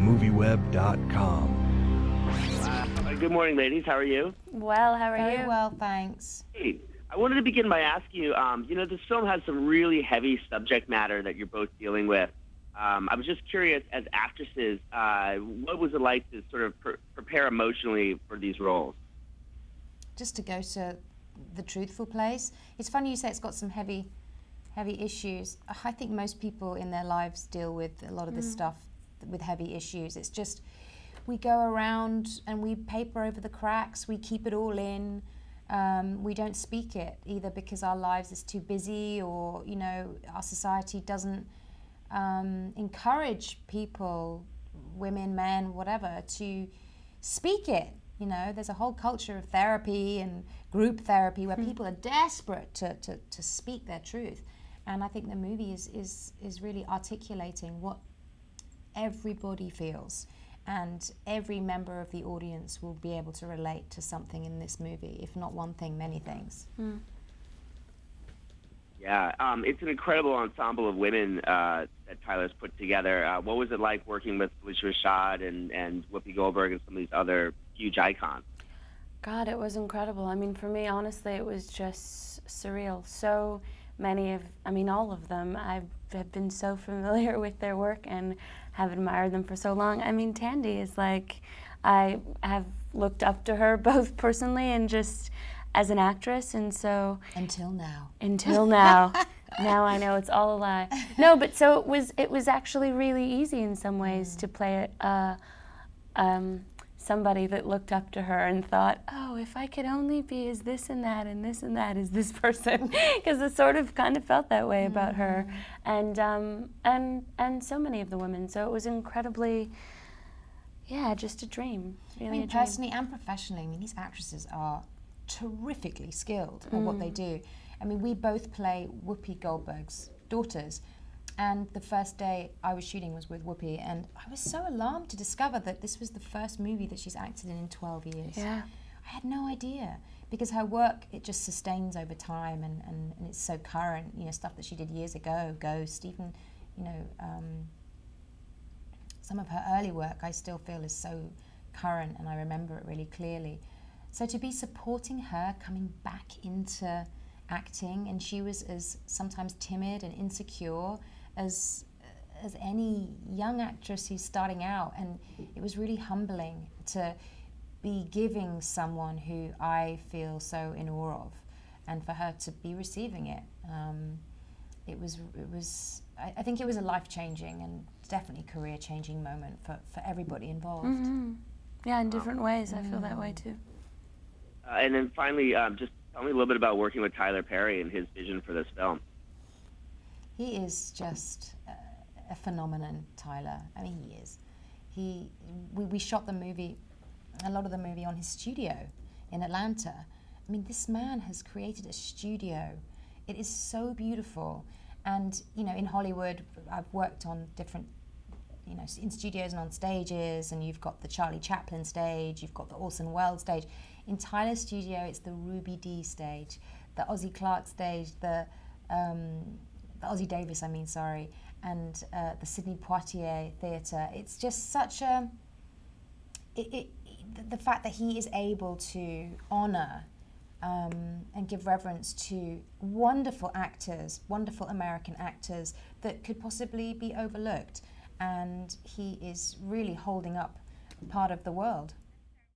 MovieWeb.com. Good morning, ladies. How are you? Well, how are you? Very well, thanks. Hey, I wanted to begin by asking you, this film has some really heavy subject matter that you're both dealing with. I was just curious, as actresses, what was it like to sort of prepare emotionally for these roles? Just to go to the truthful place. It's funny you say it's got some heavy issues. I think most people in their lives deal with a lot of this stuff with heavy issues. It's just, we go around and we paper over the cracks, we keep it all in. We don't speak it, either because our lives is too busy, or our society doesn't encourage people, women, men, whatever, to speak it. There's a whole culture of therapy and group therapy where people are desperate to speak their truth. And I think the movie is really articulating what everybody feels. And every member of the audience will be able to relate to something in this movie, if not one thing, many things. Yeah, it's an incredible ensemble of women that Tyler's put together. What was it like working with Felicia Rashad and Whoopi Goldberg and some of these other huge icons? God, it was incredible. I mean, for me, honestly, it was just surreal. So many all of them, I have been so familiar with their work and have admired them for so long. I mean, Thandie is like, I have looked up to her both personally and just as an actress, and so... Until now. Now I know it's all a lie. No, but so it was actually really easy in some ways to play somebody that looked up to her and thought, oh, if I could only be as this and that as this person, because it sort of kind of felt that way about her, and so many of the women. So it was incredibly, just a dream. Really, personally and professionally, these actresses are terrifically skilled at what they do. We both play Whoopi Goldberg's daughters, and the first day I was shooting was with Whoopi, and I was so alarmed to discover that this was the first movie that she's acted in 12 years. Yeah. I had no idea, because her work, it just sustains over time, and it's so current, stuff that she did years ago, Ghost, even, some of her early work I still feel is so current, and I remember it really clearly. So to be supporting her coming back into acting, and she was as sometimes timid and insecure as any young actress who's starting out, and it was really humbling to be giving someone who I feel so in awe of, and for her to be receiving it. I think it was a life-changing and definitely career-changing moment for everybody involved. Mm-hmm. Yeah, in different ways. I feel that way too. And then finally, just tell me a little bit about working with Tyler Perry and his vision for this film. He is just a phenomenon, Tyler. He is. We shot a lot of the movie on his studio in Atlanta. This man has created a studio. It is so beautiful. And, in Hollywood, I've worked on different, in studios and on stages, and you've got the Charlie Chaplin stage, you've got the Orson Welles stage. In Tyler's studio, it's the Ruby Dee stage, the Ozzie Clark stage, the Ozzie Davis, and the Sidney Poitier Theatre. It's just such the fact that he is able to honour and give reverence to wonderful actors, wonderful American actors that could possibly be overlooked. And he is really holding up part of the world.